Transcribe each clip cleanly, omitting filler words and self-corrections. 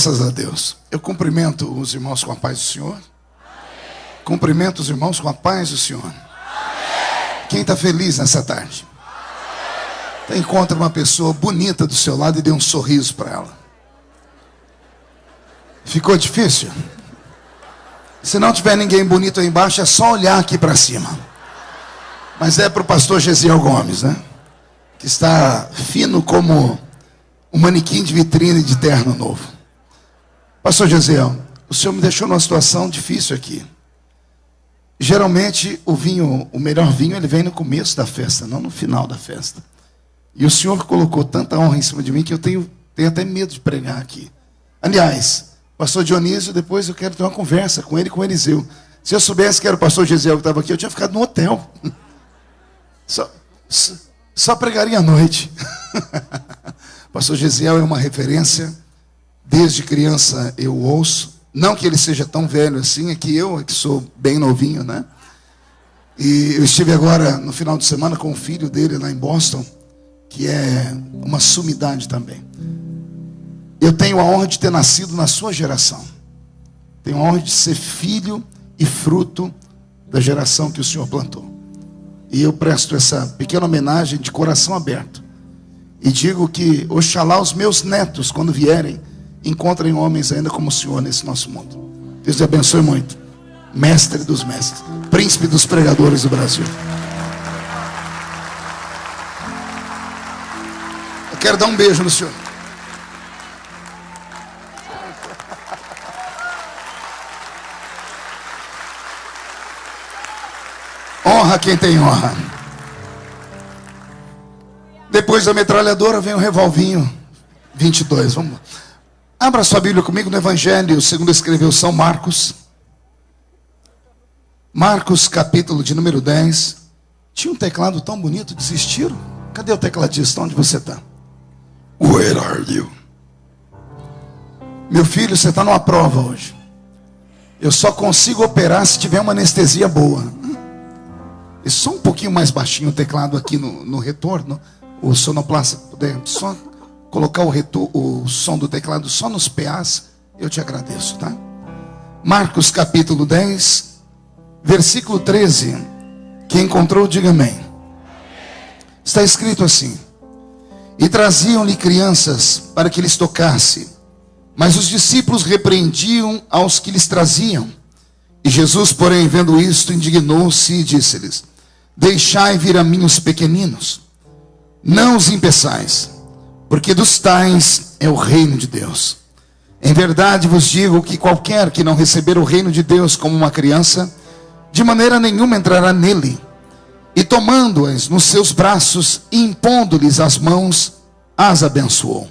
Graças a Deus. Eu cumprimento os irmãos com a paz do Senhor. Amém. Cumprimento os irmãos com a paz do Senhor. Amém. Quem está feliz nessa tarde? Amém. Encontra uma pessoa bonita do seu lado e dê um sorriso para ela. Ficou difícil? Se não tiver ninguém bonito aí embaixo, é só olhar aqui para cima. Mas é para o pastor Gesiel Gomes, né? Que está fino como um manequim de vitrine de terno novo. Pastor Gesiel, o senhor me deixou numa situação difícil aqui. Geralmente o vinho, o melhor vinho, ele vem no começo da festa, não no final da festa. E o senhor colocou tanta honra em cima de mim que eu tenho até medo de pregar aqui. Aliás, pastor Dionísio, depois eu quero ter uma conversa com ele e com o Eliseu. Se eu soubesse que era o pastor Gesiel que estava aqui, eu tinha ficado no hotel. Só pregaria à noite. Pastor Gesiel é uma referência. Desde criança eu ouço. Não que ele seja tão velho assim, é que sou bem novinho, né? E eu estive agora no final de semana com o filho dele lá em Boston, que é uma sumidade também. Eu tenho a honra de ter nascido na sua geração. Tenho a honra de ser filho e fruto da geração que o Senhor plantou. E eu presto essa pequena homenagem de coração aberto. E digo que, oxalá os meus netos, quando vierem, encontrem homens ainda como o Senhor nesse nosso mundo. Deus te abençoe muito. Mestre dos mestres, príncipe dos pregadores do Brasil. Eu quero dar um beijo no Senhor. Honra quem tem honra. Depois da metralhadora vem o revolvinho 22. Vamos lá. Abra sua Bíblia comigo no Evangelho segundo escreveu São Marcos. Marcos, capítulo de número 10. Tinha um teclado tão bonito, desistiram? Cadê o tecladista? Onde você está? Where are you? Meu filho, você está numa prova hoje. Eu só consigo operar se tiver uma anestesia boa. E só um pouquinho mais baixinho o teclado aqui no retorno. O sonoplasta puder só colocar o som do teclado só nos PAs, eu te agradeço, tá? Marcos capítulo 10, versículo 13. Quem encontrou, diga amém. Está escrito assim: e traziam-lhe crianças para que lhes tocasse, mas os discípulos repreendiam aos que lhes traziam. E Jesus, porém, vendo isto, indignou-se e disse-lhes: deixai vir a mim os pequeninos, não os impeçais, porque dos tais é o reino de Deus. Em verdade vos digo que qualquer que não receber o reino de Deus como uma criança, de maneira nenhuma entrará nele. E tomando-as nos seus braços e impondo-lhes as mãos, as abençoou.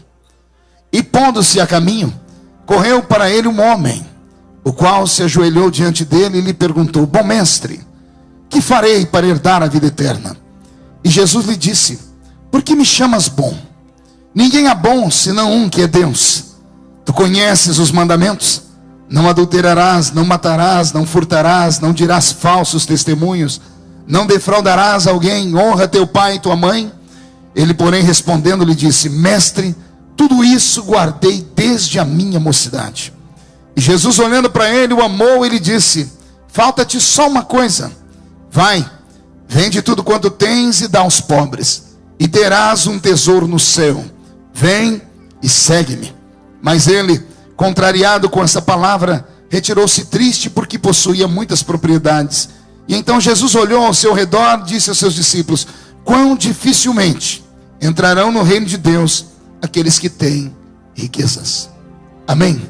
E pondo-se a caminho, correu para ele um homem, o qual se ajoelhou diante dele e lhe perguntou: bom mestre, que farei para herdar a vida eterna? E Jesus lhe disse: por que me chamas bom? Ninguém é bom senão um, que é Deus. Tu conheces os mandamentos: não adulterarás, não matarás, não furtarás, não dirás falsos testemunhos, não defraudarás alguém, honra teu pai e tua mãe. Ele, porém, respondendo, lhe disse: mestre, tudo isso guardei desde a minha mocidade. E Jesus, olhando para ele, o amou e lhe disse: falta-te só uma coisa. Vai, vende tudo quanto tens e dá aos pobres, e terás um tesouro no céu. Vem e segue-me. Mas ele, contrariado com essa palavra, retirou-se triste, porque possuía muitas propriedades. E então Jesus olhou ao seu redor e disse aos seus discípulos: quão dificilmente entrarão no reino de Deus aqueles que têm riquezas. Amém?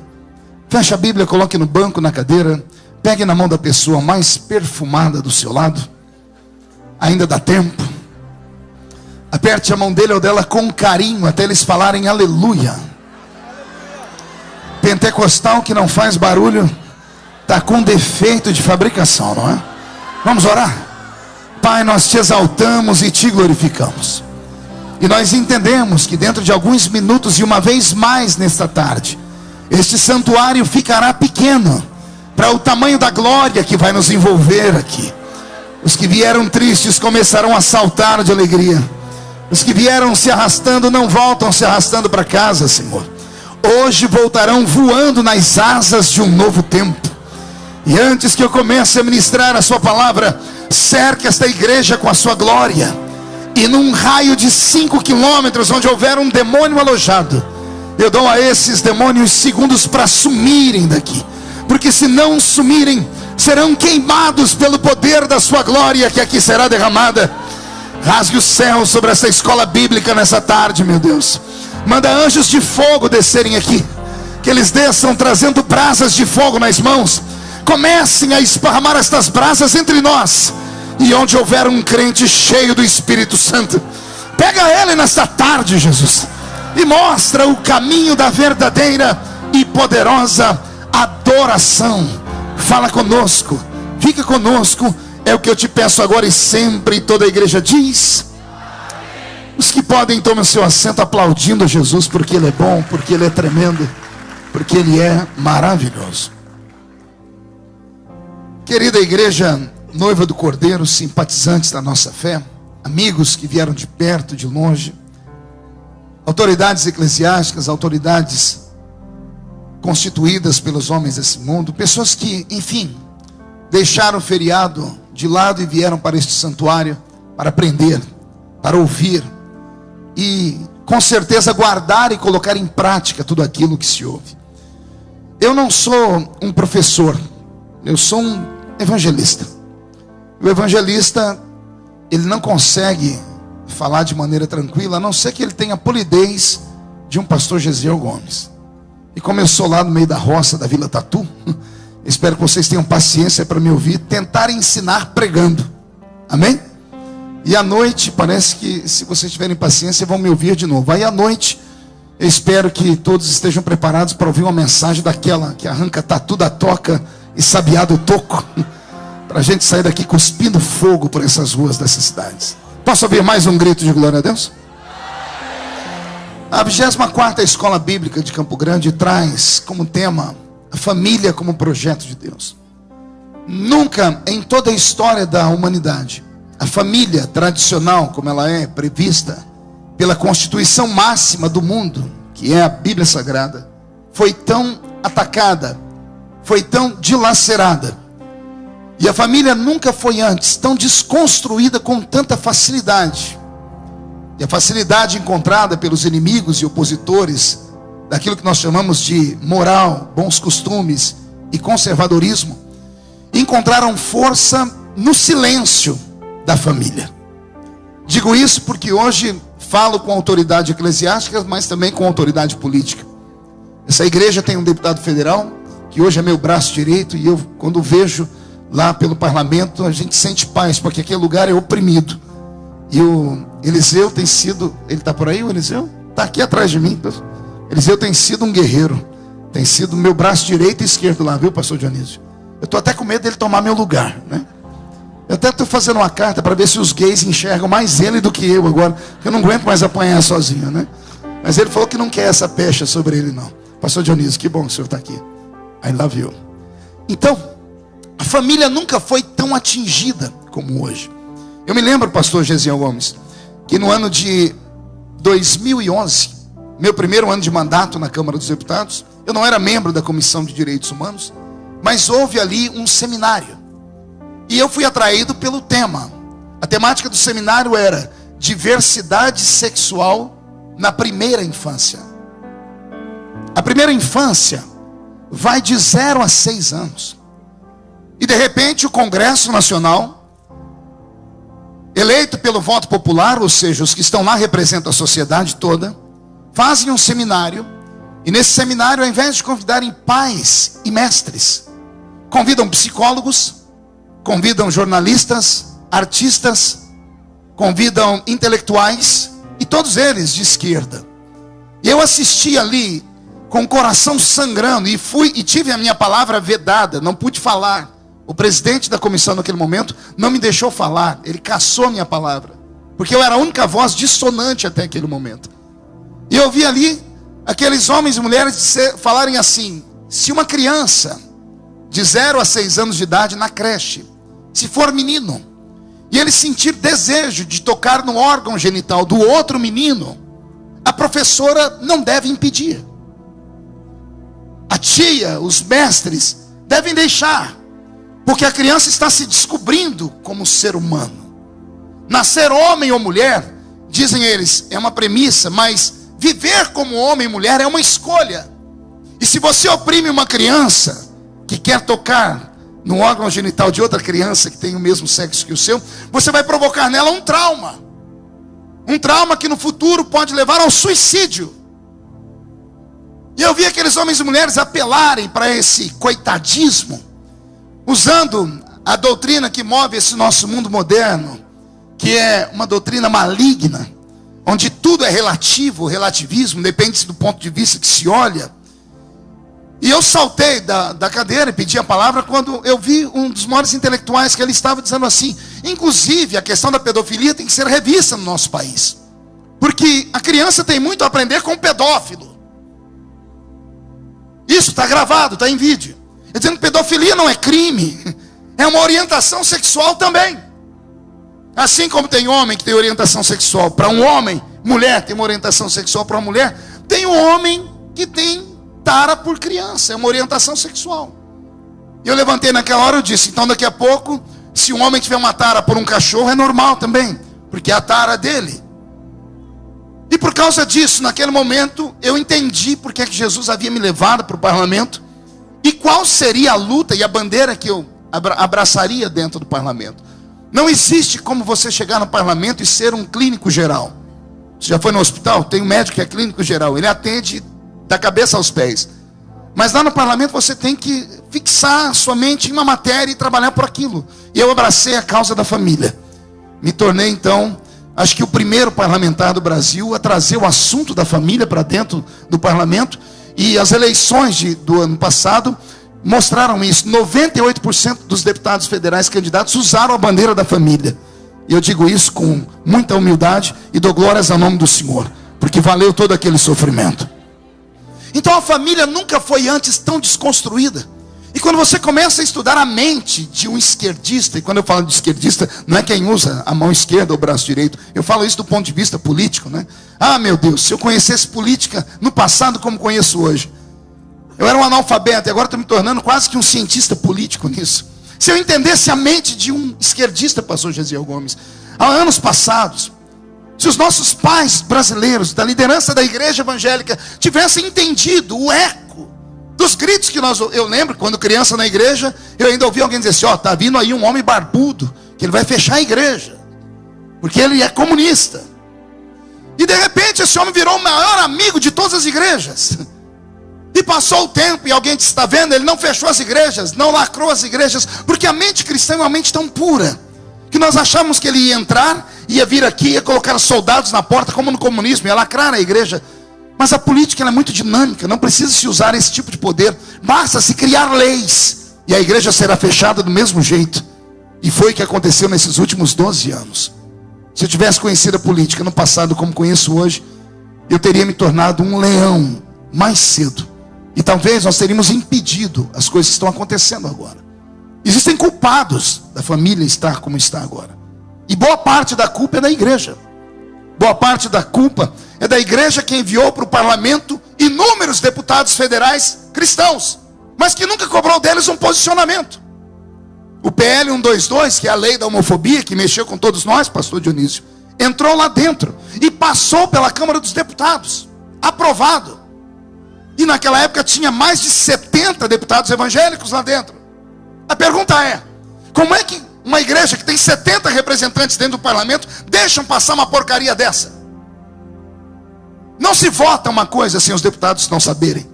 Feche a Bíblia, coloque no banco, na cadeira. Pegue na mão da pessoa mais perfumada do seu lado. Ainda dá tempo. Aperte a mão dele ou dela com carinho, até eles falarem aleluia. Pentecostal que não faz barulho está com defeito de fabricação, não é? Vamos orar? Pai, nós te exaltamos e te glorificamos. E nós entendemos que dentro de alguns minutos e uma vez mais nesta tarde, este santuário ficará pequeno para o tamanho da glória que vai nos envolver aqui. Os que vieram tristes começarão a saltar de alegria. Os que vieram se arrastando não voltam se arrastando para casa, Senhor. hoje voltarão voando nas asas de um novo tempo. E antes que eu comece a ministrar a sua palavra, cerque esta igreja com a sua glória. E num raio de 5 quilômetros, onde houver um demônio alojado, eu dou a esses demônios segundos para sumirem daqui. Porque se não sumirem, serão queimados pelo poder da sua glória que aqui será derramada. Rasgue o céu sobre essa escola bíblica nessa tarde, meu Deus. Manda anjos de fogo descerem aqui. Que eles desçam trazendo brasas de fogo nas mãos. Comecem a esparramar estas brasas entre nós. E onde houver um crente cheio do Espírito Santo, pega ele nesta tarde, Jesus, e mostra o caminho da verdadeira e poderosa adoração. Fala conosco, fica conosco. É o que eu te peço agora e sempre. E toda a igreja diz: os que podem, tomem o seu assento aplaudindo a Jesus, porque Ele é bom, porque Ele é tremendo, porque Ele é maravilhoso. Querida igreja, noiva do Cordeiro, simpatizantes da nossa fé, amigos que vieram de perto, de longe, autoridades eclesiásticas, autoridades constituídas pelos homens desse mundo, pessoas que, enfim, deixaram o feriado de lado e vieram para este santuário para aprender, para ouvir e com certeza guardar e colocar em prática tudo aquilo que se ouve. Eu não sou um professor, eu sou um evangelista. O evangelista, ele não consegue falar de maneira tranquila, a não ser que ele tenha a polidez de um pastor Gesiel Gomes. E como eu sou lá no meio da roça da Vila Tatu, espero que vocês tenham paciência para me ouvir, tentar ensinar pregando. Amém? E à noite, parece que se vocês tiverem paciência, vão me ouvir de novo. Aí à noite, eu espero que todos estejam preparados para ouvir uma mensagem daquela que arranca tatu da toca e sabiá do toco, para a gente sair daqui cuspindo fogo por essas ruas dessas cidades. Posso ouvir mais um grito de glória a Deus? A 24ª Escola Bíblica de Campo Grande traz como tema a família como projeto de Deus. Nunca em toda a história da humanidade, a família tradicional, como ela é prevista pela Constituição máxima do mundo, que é a Bíblia Sagrada, foi tão atacada, foi tão dilacerada. E a família nunca foi antes tão desconstruída com tanta facilidade. E a facilidade encontrada pelos inimigos e opositores daquilo que nós chamamos de moral, bons costumes e conservadorismo, encontraram força no silêncio da família. Digo isso porque hoje falo com autoridade eclesiástica, mas também com autoridade política. Essa igreja tem um deputado federal, que hoje é meu braço direito, e eu, quando vejo lá pelo parlamento, a gente sente paz, porque aquele lugar é oprimido. E o Eliseu tem sido, ele está por aí, o Eliseu? Está aqui atrás de mim. Eliseu tem sido um guerreiro, tem sido meu braço direito e esquerdo lá, viu, pastor Dionísio? Eu estou até com medo dele tomar meu lugar, né? Eu até estou fazendo uma carta para ver se os gays enxergam mais ele do que eu agora, porque eu não aguento mais apanhar sozinho, né? Mas ele falou que não quer essa pecha sobre ele, não. Pastor Dionísio, que bom que o senhor está aqui. I love you. Então, a família nunca foi tão atingida como hoje. Eu me lembro, pastor Gesiel Gomes, que no ano de 2011, meu primeiro ano de mandato na Câmara dos Deputados, eu não era membro da Comissão de Direitos Humanos, mas houve ali um seminário. E eu fui atraído pelo tema. A temática do seminário era diversidade sexual na primeira infância. A primeira infância vai de 0 a 6 anos. E de repente o Congresso Nacional, eleito pelo voto popular, ou seja, os que estão lá representam a sociedade toda, fazem um seminário. E nesse seminário, ao invés de convidarem pais e mestres, convidam psicólogos, convidam jornalistas, artistas, convidam intelectuais, e todos eles de esquerda. E eu assisti ali com o coração sangrando, e tive a minha palavra vedada, não pude falar. O presidente da comissão naquele momento não me deixou falar, ele cassou a minha palavra, porque eu era a única voz dissonante até aquele momento. E eu vi ali aqueles homens e mulheres falarem assim: se uma criança de 0 a 6 anos de idade na creche, se for menino, e ele sentir desejo de tocar no órgão genital do outro menino, a professora não deve impedir. a tia, os mestres devem deixar, porque a criança está se descobrindo como ser humano. Nascer homem ou mulher, dizem eles, é uma premissa, mas viver como homem e mulher é uma escolha. E se você oprime uma criança que quer tocar no órgão genital de outra criança que tem o mesmo sexo que o seu, você vai provocar nela um trauma. Um trauma que no futuro pode levar ao suicídio. E eu vi aqueles homens e mulheres apelarem para esse coitadismo, usando a doutrina que move esse nosso mundo moderno, que é uma doutrina maligna, onde tudo é relativo, o relativismo depende do ponto de vista que se olha. E eu saltei da cadeira e pedi a palavra quando eu vi um dos maiores intelectuais que ele estava dizendo assim: inclusive a questão da pedofilia tem que ser revista no nosso país, porque a criança tem muito a aprender com o pedófilo. Isso está gravado, está em vídeo. Dizendo que pedofilia não é crime, é uma orientação sexual também. Assim como tem homem que tem orientação sexual para um homem, mulher tem uma orientação sexual para uma mulher, tem um homem que tem tara por criança, é uma orientação sexual. E eu levantei naquela hora e disse: então daqui a pouco, se um homem tiver uma tara por um cachorro, é normal também, porque é a tara dele. E por causa disso, naquele momento, eu entendi porque é que Jesus havia me levado para o parlamento e qual seria a luta e a bandeira que eu abraçaria dentro do parlamento. Não existe como você chegar no parlamento e ser um clínico geral. Você já foi no hospital? Tem um médico que é clínico geral, ele atende da cabeça aos pés. Mas lá no parlamento você tem que fixar sua mente em uma matéria e trabalhar por aquilo. E eu abracei a causa da família. Me tornei então, acho que o primeiro parlamentar do Brasil a trazer o assunto da família para dentro do parlamento. E as eleições do ano passado mostraram isso. 98% dos deputados federais candidatos usaram a bandeira da família. E eu digo isso com muita humildade e dou glórias ao nome do Senhor, porque valeu todo aquele sofrimento. Então a família nunca foi antes tão desconstruída. E quando você começa a estudar a mente de um esquerdista, e quando eu falo de esquerdista, não é quem usa a mão esquerda ou o braço direito, eu falo isso do ponto de vista político, né? Ah, meu Deus, se eu conhecesse política no passado como conheço hoje, eu era um analfabeto e agora estou me tornando quase que um cientista político nisso. Se eu entendesse a mente de um esquerdista, pastor Gesiel Gomes, há anos passados, se os nossos pais brasileiros, da liderança da igreja evangélica, tivessem entendido o eco dos gritos que eu lembro, quando criança na igreja, eu ainda ouvi alguém dizer assim: ó, está vindo aí um homem barbudo, que ele vai fechar a igreja, porque ele é comunista. E de repente esse homem virou o maior amigo de todas as igrejas. E passou o tempo e alguém disse: está vendo, ele não fechou as igrejas, não lacrou as igrejas, porque a mente cristã é uma mente tão pura, que nós achamos que ele ia entrar, ia vir aqui, ia colocar soldados na porta, como no comunismo, ia lacrar a igreja. Mas a política ela é muito dinâmica, não precisa se usar esse tipo de poder, basta se criar leis, e a igreja será fechada do mesmo jeito. E foi o que aconteceu nesses últimos 12 anos. Se eu tivesse conhecido a política no passado como conheço hoje, eu teria me tornado um leão mais cedo. E talvez nós teríamos impedido as coisas que estão acontecendo agora. Existem culpados da família estar como está agora. E boa parte da culpa é da igreja. Boa parte da culpa é da igreja que enviou para o parlamento inúmeros deputados federais cristãos, mas que nunca cobrou deles um posicionamento. O PL 122, que é a lei da homofobia, que mexeu com todos nós, pastor Dionísio, entrou lá dentro e passou pela Câmara dos Deputados, aprovado. E naquela época tinha mais de 70 deputados evangélicos lá dentro. A pergunta é: como é que uma igreja que tem 70 representantes dentro do parlamento deixam passar uma porcaria dessa? Não se vota uma coisa sem os deputados não saberem.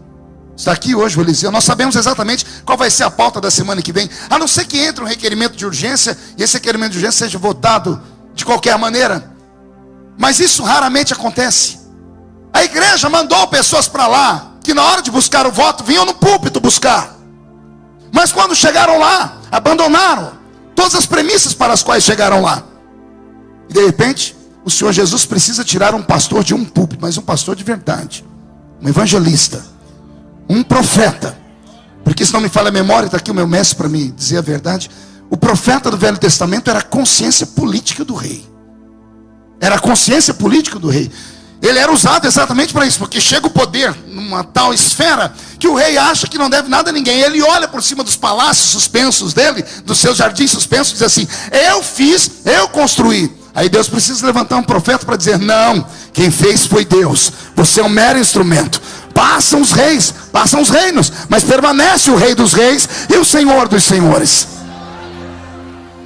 Está aqui hoje o Eliseu, nós sabemos exatamente qual vai ser a pauta da semana que vem, a não ser que entre um requerimento de urgência e esse requerimento de urgência seja votado de qualquer maneira. Mas isso raramente acontece. A igreja mandou pessoas para lá que na hora de buscar o voto vinham no púlpito buscar, mas quando chegaram lá abandonaram todas as premissas para as quais chegaram lá. E de repente o Senhor Jesus precisa tirar um pastor de um púlpito, mas um pastor de verdade, um evangelista, um profeta, porque se não me falha a memória, está aqui o meu mestre para me dizer a verdade. O profeta do Velho Testamento era a consciência política do rei. Era a consciência política do rei. Ele era usado exatamente para isso, porque chega o poder numa tal esfera que o rei acha que não deve nada a ninguém. Ele olha por cima dos palácios suspensos dele, dos seus jardins suspensos, e diz assim: eu fiz, eu construí. Aí Deus precisa levantar um profeta para dizer: não, quem fez foi Deus, você é um mero instrumento. Passam os reis, passam os reinos, mas permanece o Rei dos Reis e o Senhor dos Senhores.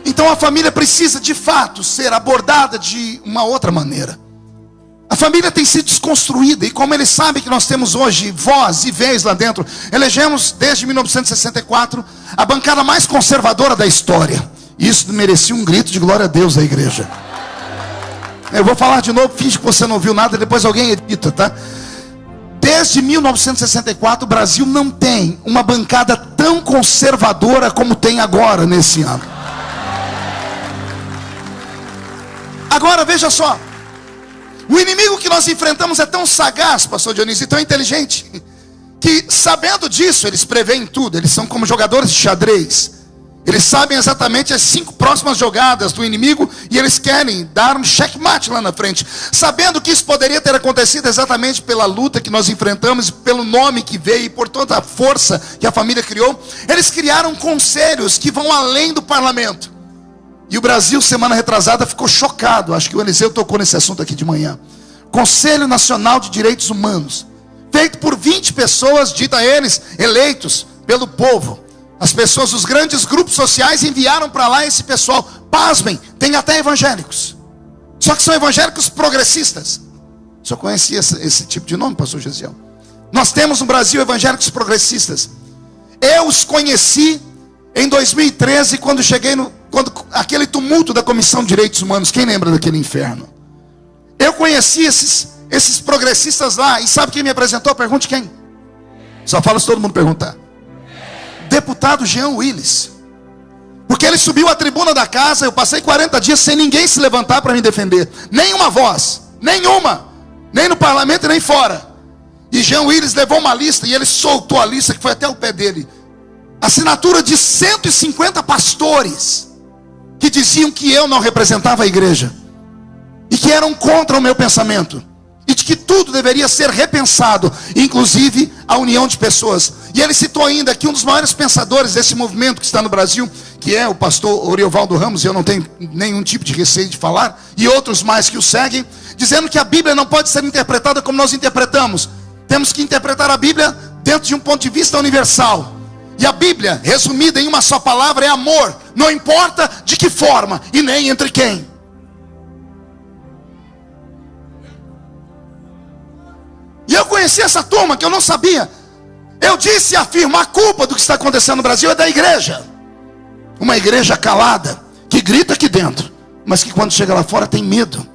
Então a família precisa de fato ser abordada de uma outra maneira. A família tem sido desconstruída, e como eles sabem que nós temos hoje voz e vez lá dentro, elegemos desde 1964 a bancada mais conservadora da história. Isso merecia um grito de glória a Deus da igreja. Eu vou falar de novo, finge que você não ouviu nada, depois alguém edita, tá? Desde 1964 o Brasil não tem uma bancada tão conservadora como tem agora nesse ano. Agora veja só, o inimigo que nós enfrentamos é tão sagaz, pastor Dionísio, e tão inteligente, que sabendo disso, eles preveem tudo. Eles são como jogadores de xadrez. Eles sabem exatamente as 5 próximas jogadas do inimigo, e eles querem dar um checkmate lá na frente, sabendo que isso poderia ter acontecido exatamente pela luta que nós enfrentamos, pelo nome que veio e por toda a força que a família criou. Eles criaram conselhos que vão além do parlamento. E o Brasil, semana retrasada, ficou chocado. Acho que o Eliseu tocou nesse assunto aqui de manhã. Conselho Nacional de Direitos Humanos, feito por 20 pessoas, dita a eles, eleitos pelo povo. As pessoas, os grandes grupos sociais enviaram para lá esse pessoal. Pasmem, tem até evangélicos. Só que são evangélicos progressistas. O senhor conhecia esse tipo de nome, pastor Gesiel? Nós temos no Brasil evangélicos progressistas. Eu os conheci em 2013, quando cheguei quando aquele tumulto da Comissão de Direitos Humanos. Quem lembra daquele inferno? Eu conheci esses progressistas lá. E sabe quem me apresentou? Pergunte quem. Só fala se todo mundo perguntar. Deputado Jean Willis. Porque ele subiu à tribuna da casa. Eu passei 40 dias sem ninguém se levantar para me defender. Nenhuma voz, nenhuma. Nem no parlamento, nem fora. E Jean Willis levou uma lista, e ele soltou a lista, que foi até o pé dele. Assinatura de 150 pastores, que diziam que eu não representava a igreja, e que eram contra o meu pensamento, e de que tudo deveria ser repensado, inclusive a união de pessoas. E ele citou ainda que um dos maiores pensadores desse movimento que está no Brasil, que é o pastor Oriovaldo Ramos, e eu não tenho nenhum tipo de receio de falar, e outros mais que o seguem, dizendo que a Bíblia não pode ser interpretada como nós interpretamos. Temos que interpretar a Bíblia dentro de um ponto de vista universal. E a Bíblia, resumida em uma só palavra, é amor. Não importa de que forma e nem entre quem. E eu conheci essa turma que eu não sabia. Eu disse e afirmo: a culpa do que está acontecendo no Brasil é da igreja. Uma igreja calada, que grita aqui dentro, mas que quando chega lá fora tem medo.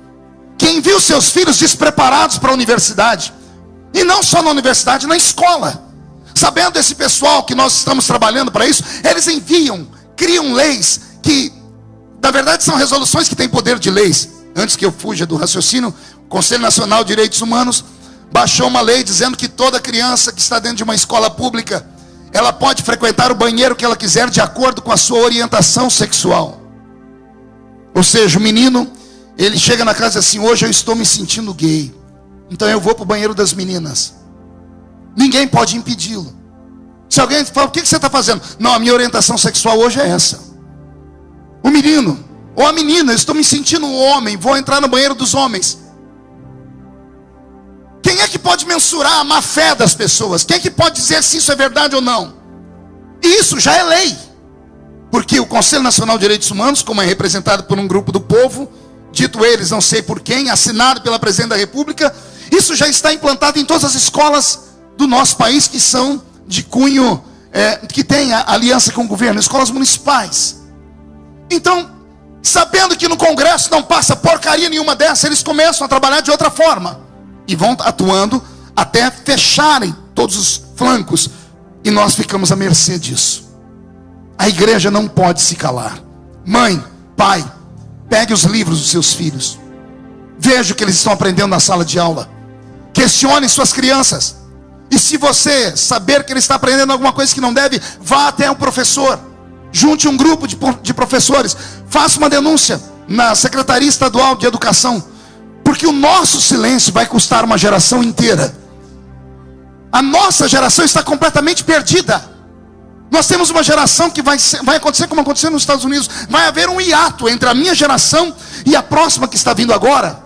Que envia os seus filhos despreparados para a universidade. E não só na universidade, na escola. Sabendo esse pessoal que nós estamos trabalhando para isso, eles enviam, criam leis que, na verdade, são resoluções que têm poder de leis. Antes que eu fuja do raciocínio, o Conselho Nacional de Direitos Humanos baixou uma lei dizendo que toda criança que está dentro de uma escola pública, ela pode frequentar o banheiro que ela quiser de acordo com a sua orientação sexual. Ou seja, o menino, ele chega na casa e diz assim: hoje eu estou me sentindo gay, então eu vou para o banheiro das meninas. Ninguém pode impedi-lo. Se alguém fala: o que você está fazendo? Não, a minha orientação sexual hoje é essa. O menino ou a menina: eu estou me sentindo um homem, vou entrar no banheiro dos homens. Quem é que pode mensurar a má fé das pessoas? Quem é que pode dizer se isso é verdade ou não? Isso já é lei. Porque o Conselho Nacional de Direitos Humanos, como é representado por um grupo do povo, dito eles, não sei por quem, assinado pela Presidente da República, isso já está implantado em todas as escolas do nosso país, que são de cunho, que tem a aliança com o governo, escolas municipais. Então, sabendo que no Congresso não passa porcaria nenhuma dessa, eles começam a trabalhar de outra forma. E vão atuando até fecharem todos os flancos. E nós ficamos à mercê disso. A igreja não pode se calar. Mãe, pai, pegue os livros dos seus filhos. Veja o que eles estão aprendendo na sala de aula. Questione suas crianças. E se você saber que ele está aprendendo alguma coisa que não deve, vá até o professor. Junte um grupo de professores. Faça uma denúncia na Secretaria Estadual de Educação. Porque o nosso silêncio vai custar uma geração inteira. A nossa geração está completamente perdida. Nós temos uma geração que vai acontecer como aconteceu nos Estados Unidos. Vai haver um hiato entre a minha geração e a próxima que está vindo agora.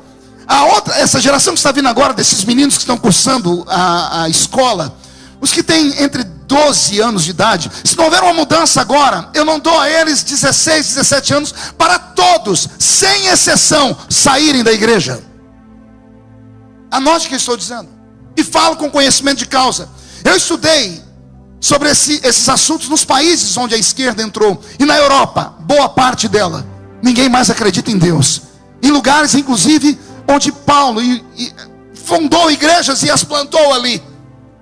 Essa geração que está vindo agora, desses meninos que estão cursando a escola, os que têm entre 12 anos de idade, se não houver uma mudança agora, eu não dou a eles 16, 17 anos para todos, sem exceção, saírem da igreja. Anote o que eu estou dizendo. E falo com conhecimento de causa. Eu estudei sobre esses assuntos nos países onde a esquerda entrou. E na Europa, boa parte dela, ninguém mais acredita em Deus. Em lugares, inclusive, onde Paulo fundou igrejas e as plantou ali.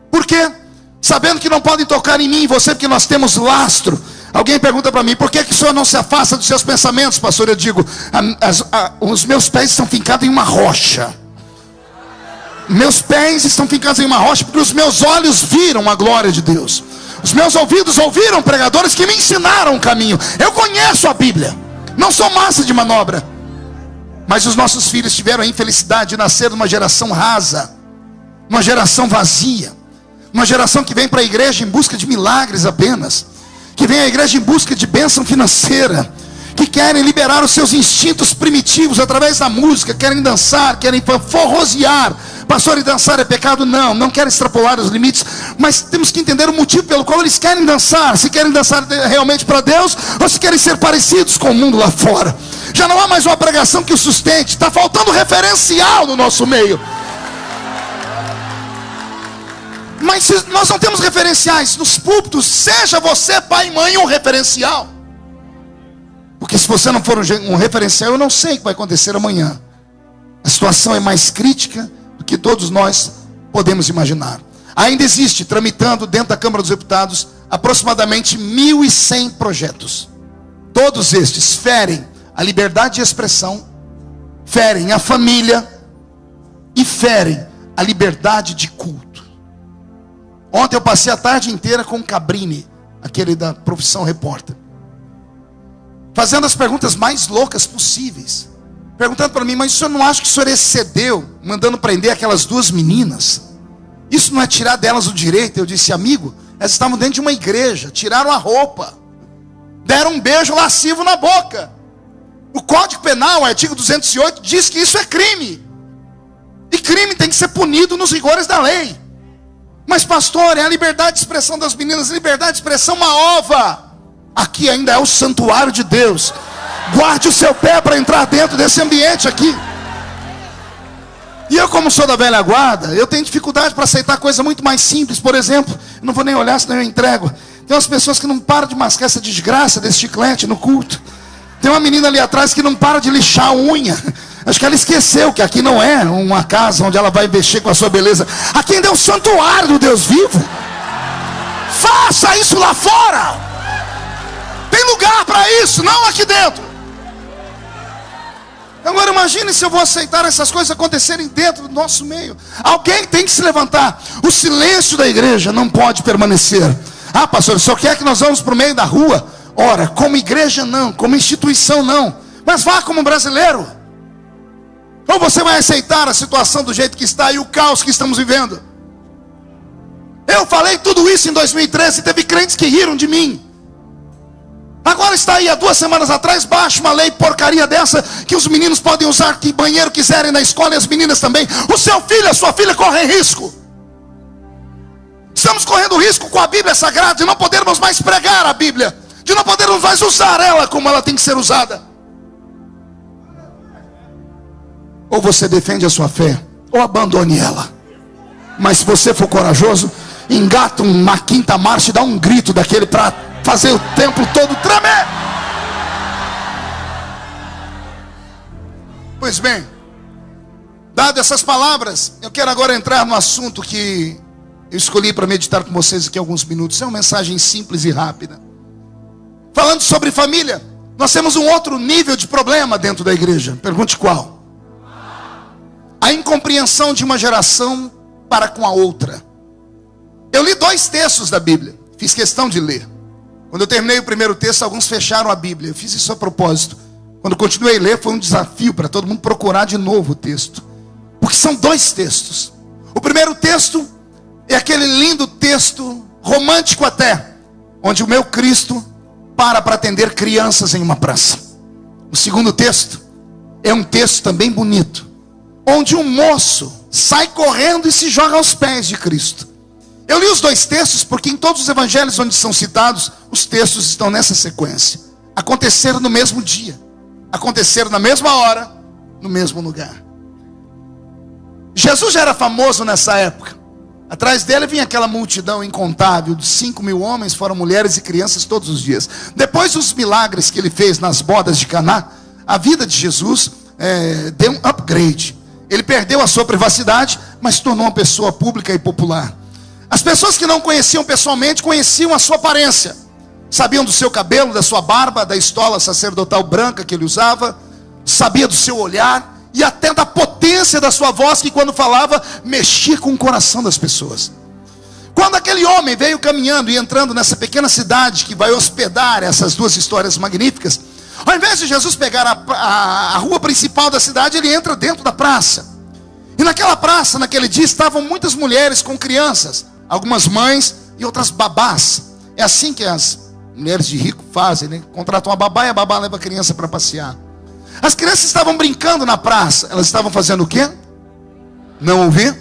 Por quê? Sabendo que não podem tocar em mim e você, porque nós temos lastro. Alguém pergunta para mim, por que o senhor não se afasta dos seus pensamentos, pastor? Eu digo, os meus pés estão fincados em uma rocha. Meus pés estão fincados em uma rocha, porque os meus olhos viram a glória de Deus. Os meus ouvidos ouviram pregadores que me ensinaram o caminho. Eu conheço a Bíblia, não sou massa de manobra. Mas os nossos filhos tiveram a infelicidade de nascer numa geração rasa, numa geração vazia, uma geração que vem para a igreja em busca de milagres apenas, que vem à igreja em busca de bênção financeira, que querem liberar os seus instintos primitivos através da música, querem dançar, querem forrosear. Pastor, e dançar é pecado? Não, não quero extrapolar os limites, mas temos que entender o motivo pelo qual eles querem dançar. Se querem dançar realmente para Deus, ou se querem ser parecidos com o mundo lá fora. Já não há mais uma pregação que o sustente. Está faltando referencial no nosso meio. Mas se nós não temos referenciais nos púlpitos, seja você, pai e mãe, um referencial. Porque se você não for um referencial, eu não sei o que vai acontecer amanhã. A situação é mais crítica do que todos nós podemos imaginar. Ainda existe, tramitando dentro da Câmara dos Deputados, aproximadamente 1.100 projetos. Todos estes ferem a liberdade de expressão, ferem a família e ferem a liberdade de culto. Ontem eu passei a tarde inteira com o Cabrini, aquele da profissão repórter, fazendo as perguntas mais loucas possíveis. Perguntando para mim, mas o senhor não acha que o senhor excedeu, mandando prender aquelas duas meninas? Isso não é tirar delas o direito? Eu disse, amigo, elas estavam dentro de uma igreja, tiraram a roupa, deram um beijo lascivo na boca. O Código Penal, o artigo 208, diz que isso é crime. E crime tem que ser punido nos rigores da lei. Mas pastor, é a liberdade de expressão das meninas, liberdade de expressão uma ova. Aqui ainda é o santuário de Deus. Guarde o seu pé para entrar dentro desse ambiente aqui. E eu, como sou da velha guarda, eu tenho dificuldade para aceitar coisa muito mais simples. Por exemplo, eu não vou nem olhar, senão eu entrego. Tem umas pessoas que não param de mascar essa desgraça desse chiclete no culto. Tem uma menina ali atrás que não para de lixar a unha. Acho que ela esqueceu que aqui não é uma casa onde ela vai mexer com a sua beleza. Aqui ainda é o santuário do Deus vivo. Faça isso lá fora. Tem lugar para isso, não aqui dentro. Agora imagine se eu vou aceitar essas coisas acontecerem dentro do nosso meio. Alguém tem que se levantar. O silêncio da igreja não pode permanecer. Ah, pastor, só quer que nós vamos para o meio da rua? Ora, como igreja não, como instituição não. Mas vá como brasileiro. Ou você vai aceitar a situação do jeito que está e o caos que estamos vivendo? Eu falei tudo isso em 2013 e teve crentes que riram de mim. Agora está aí, há 2 semanas atrás, baixa uma lei porcaria dessa, que os meninos podem usar que banheiro quiserem na escola e as meninas também. O seu filho, a sua filha correm risco. Estamos correndo risco com a Bíblia Sagrada, de não podermos mais pregar a Bíblia, de não podermos mais usar ela como ela tem que ser usada. Ou você defende a sua fé, ou abandone ela. Mas se você for corajoso, engata uma quinta marcha e dá um grito daquele para fazer o templo todo tremer. Pois bem, dadas essas palavras, eu quero agora entrar no assunto que eu escolhi para meditar com vocês aqui alguns minutos. É uma mensagem simples e rápida. Falando sobre família, nós temos um outro nível de problema dentro da igreja. Pergunte qual? A incompreensão de uma geração para com a outra. Eu li 2 textos da Bíblia, fiz questão de ler. Quando eu terminei o primeiro texto, alguns fecharam a Bíblia. Eu fiz isso a propósito. Quando continuei a ler, foi um desafio para todo mundo procurar de novo o texto. Porque são 2 textos. O primeiro texto é aquele lindo texto, romântico até, onde o meu Cristo para atender crianças em uma praça. O segundo texto é um texto também bonito, onde um moço sai correndo e se joga aos pés de Cristo. Eu li os dois textos porque em todos os evangelhos onde são citados, os textos estão nessa sequência. Aconteceram no mesmo dia, aconteceram na mesma hora, no mesmo lugar. Jesus já era famoso nessa época. Atrás dele vinha aquela multidão incontável, de 5.000 homens, foram mulheres e crianças todos os dias. Depois dos milagres que ele fez nas bodas de Caná, a vida de Jesus deu um upgrade. Ele perdeu a sua privacidade, mas se tornou uma pessoa pública e popular. As pessoas que não conheciam pessoalmente, conheciam a sua aparência. Sabiam do seu cabelo, da sua barba, da estola sacerdotal branca que ele usava. Sabia do seu olhar e até da potência da sua voz, que quando falava, mexia com o coração das pessoas. Quando aquele homem veio caminhando e entrando nessa pequena cidade que vai hospedar essas duas histórias magníficas, ao invés de Jesus pegar a rua principal da cidade, ele entra dentro da praça. E naquela praça, naquele dia, estavam muitas mulheres com crianças, algumas mães e outras babás. É assim que as mulheres de rico fazem, né? Contratam uma babá e a babá leva a criança para passear. As crianças estavam brincando na praça. Elas estavam fazendo o quê? Não ouvi?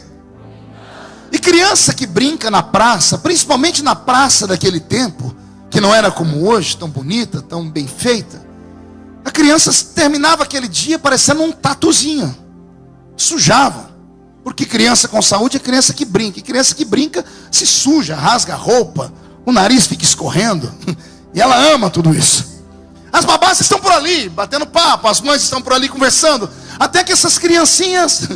E criança que brinca na praça, principalmente na praça daquele tempo, que não era como hoje, tão bonita, tão bem feita, a criança terminava aquele dia parecendo um tatuzinho. Sujavam. Porque criança com saúde é criança que brinca. E criança que brinca se suja, rasga a roupa, o nariz fica escorrendo. E ela ama tudo isso. As babás estão por ali, batendo papo, as mães estão por ali conversando, até que essas criancinhas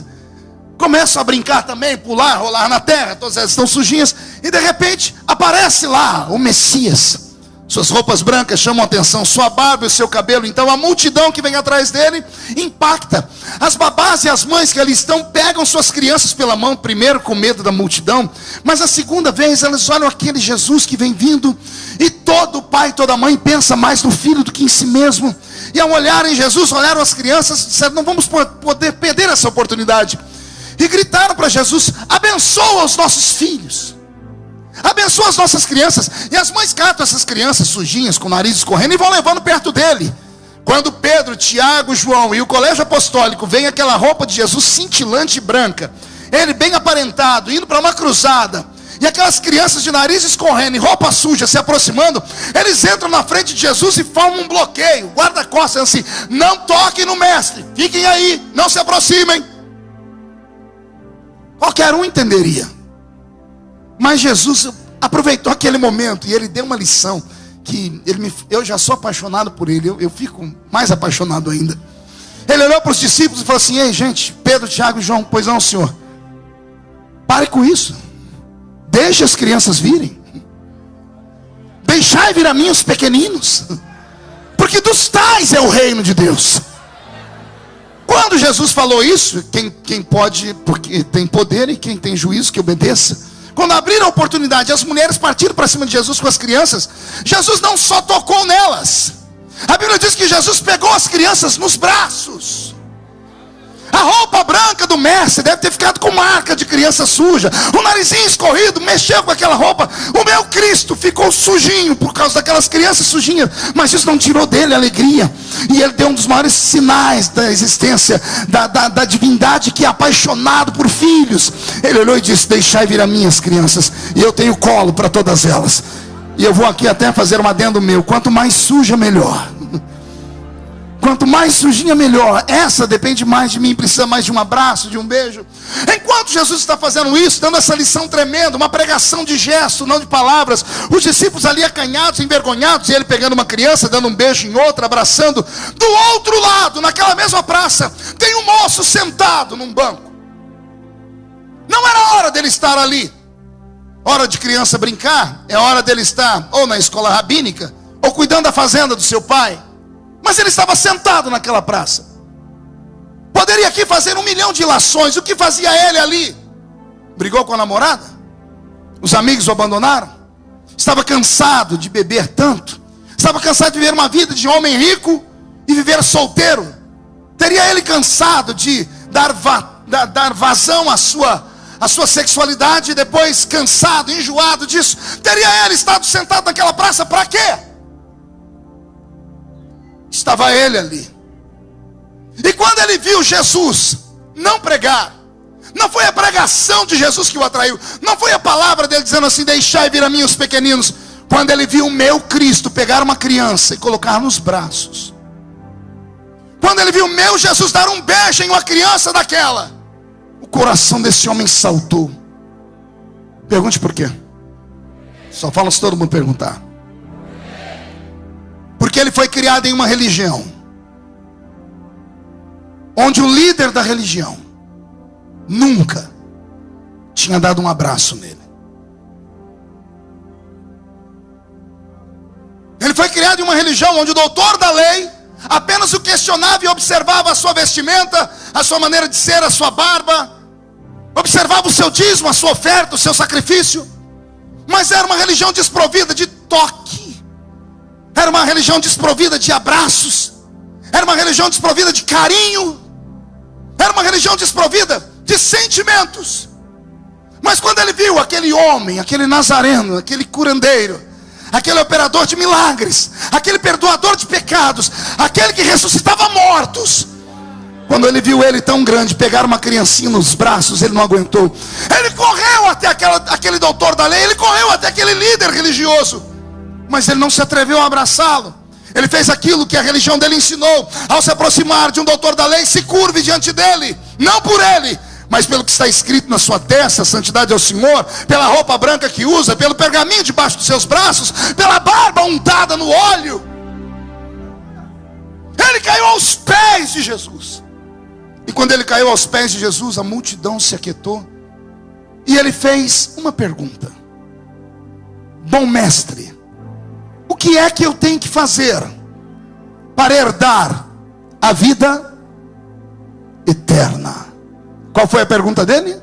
começam a brincar também, pular, rolar na terra, todas elas estão sujinhas, e de repente aparece lá o Messias. Suas roupas brancas chamam a atenção, sua barba e o seu cabelo. Então a multidão que vem atrás dele impacta. As babás e as mães que ali estão pegam suas crianças pela mão, primeiro com medo da multidão, mas a segunda vez elas olham aquele Jesus que vem vindo, e todo pai, toda mãe pensa mais no filho do que em si mesmo. E ao olharem Jesus, olharam as crianças e disseram: não vamos poder perder essa oportunidade. E gritaram para Jesus: abençoa os nossos filhos, abençoa as nossas crianças. E as mães catam essas crianças sujinhas, com o nariz escorrendo, e vão levando perto dele. Quando Pedro, Tiago, João e o colégio apostólico veem aquela roupa de Jesus cintilante e branca, ele bem aparentado, indo para uma cruzada, e aquelas crianças de nariz escorrendo e roupa suja se aproximando, eles entram na frente de Jesus e formam um bloqueio. Guarda-costas assim: não toquem no mestre, fiquem aí, não se aproximem. Qualquer um entenderia. Mas Jesus aproveitou aquele momento e ele deu uma lição que eu já sou apaixonado por ele, eu fico mais apaixonado ainda. Ele olhou para os discípulos e falou assim: ei gente, Pedro, Tiago e João, pois não, senhor, pare com isso, deixe as crianças virem, deixai vir a mim os pequeninos, porque dos tais é o reino de Deus. Quando Jesus falou isso, quem pode, porque tem poder, e quem tem juízo que obedeça. Quando abriram a oportunidade, as mulheres partiram para cima de Jesus com as crianças. Jesus não só tocou nelas. A Bíblia diz que Jesus pegou as crianças nos braços. A roupa branca do mestre deve ter ficado com marca de criança suja. O narizinho escorrido, mexeu com aquela roupa. O meu Cristo ficou sujinho por causa daquelas crianças sujinhas. Mas isso não tirou dele a alegria. E ele deu um dos maiores sinais da existência, da divindade, que é apaixonado por filhos. Ele olhou e disse: deixai vir a minhas crianças, e eu tenho colo para todas elas. E eu vou aqui até fazer um adendo meu: quanto mais suja, melhor. Quanto mais sujinha, melhor. Essa depende mais de mim, precisa mais de um abraço, de um beijo. Enquanto Jesus está fazendo isso, dando essa lição tremenda, uma pregação de gesto, não de palavras, os discípulos ali acanhados, envergonhados, e ele pegando uma criança, dando um beijo em outra, abraçando. Do outro lado, naquela mesma praça, tem um moço sentado num banco. Não era hora dele estar ali. Hora de criança brincar, é hora dele estar ou na escola rabínica, ou cuidando da fazenda do seu pai. Mas ele estava sentado naquela praça. Poderia aqui fazer 1 milhão de ilações. O que fazia ele ali? Brigou com a namorada? Os amigos o abandonaram? Estava cansado de beber tanto? Estava cansado de viver uma vida de homem rico e viver solteiro? Teria ele cansado de dar vazão à a sua sexualidade, e depois cansado, enjoado disso, teria ele estado sentado naquela praça para quê? Estava ele ali. E quando ele viu Jesus não pregar, não foi a pregação de Jesus que o atraiu, não foi a palavra dele dizendo assim: deixai vir a mim os pequeninos. Quando ele viu o meu Cristo pegar uma criança e colocar nos braços, quando ele viu o meu Jesus dar um beijo em uma criança daquela, o coração desse homem saltou. Pergunte por quê. Só fala se todo mundo perguntar. Porque ele foi criado em uma religião onde o líder da religião nunca tinha dado um abraço nele. Ele foi criado em uma religião onde o doutor da lei apenas o questionava e observava a sua vestimenta, a sua maneira de ser, a sua barba, observava o seu dízimo, a sua oferta, o seu sacrifício. Mas era uma religião desprovida de toque, era uma religião desprovida de abraços, era uma religião desprovida de carinho, era uma religião desprovida de sentimentos. Mas quando ele viu aquele homem, aquele nazareno, aquele curandeiro, aquele operador de milagres, aquele perdoador de pecados, aquele que ressuscitava mortos, quando ele viu ele tão grande pegar uma criancinha nos braços, ele não aguentou. Ele correu até aquele doutor da lei, ele correu até aquele líder religioso, mas ele não se atreveu a abraçá-lo. Ele fez aquilo que a religião dele ensinou: ao se aproximar de um doutor da lei, se curve diante dele, não por ele, mas pelo que está escrito na sua testa: santidade ao Senhor, pela roupa branca que usa, pelo pergaminho debaixo dos seus braços, pela barba untada no óleo. Ele caiu aos pés de Jesus. E quando ele caiu aos pés de Jesus, a multidão se aquietou, e ele fez uma pergunta: bom mestre, o que é que eu tenho que fazer para herdar a vida eterna? Qual foi a pergunta dele?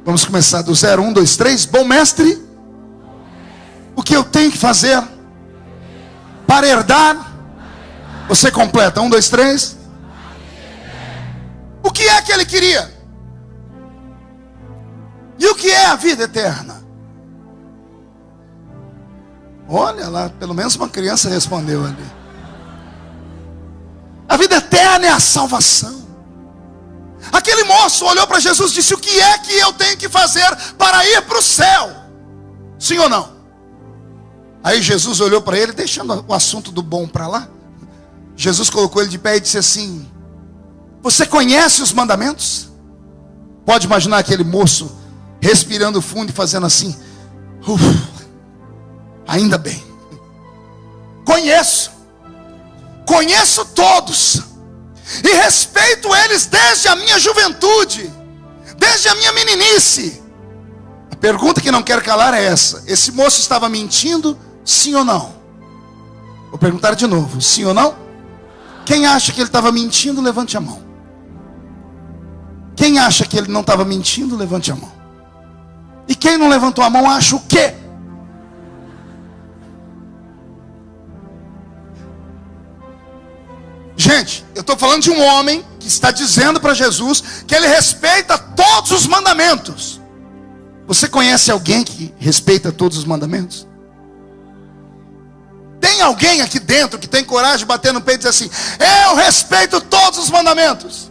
Vamos começar do 0, 1, 2, 3. Bom mestre, o que eu tenho que fazer para herdar? Você completa, 1, 2, 3. O que é que ele queria? E o que é a vida eterna? Olha lá, pelo menos uma criança respondeu ali. A vida eterna é a salvação. Aquele moço olhou para Jesus e disse: o que é que eu tenho que fazer para ir para o céu? Sim ou não? Aí Jesus olhou para ele, deixando o assunto do bom para lá. Jesus colocou ele de pé e disse assim: você conhece os mandamentos? Pode imaginar aquele moço respirando fundo e fazendo assim: ainda bem, conheço todos, e respeito eles desde a minha juventude, desde a minha meninice. A pergunta que não quero calar é essa: esse moço estava mentindo, sim ou não? Vou perguntar de novo, sim ou não? Quem acha que ele estava mentindo, levante a mão. Quem acha que ele não estava mentindo, levante a mão. E quem não levantou a mão acha o quê? Gente, eu estou falando de um homem que está dizendo para Jesus que ele respeita todos os mandamentos. Você conhece alguém que respeita todos os mandamentos? Tem alguém aqui dentro que tem coragem de bater no peito e dizer assim: eu respeito todos os mandamentos?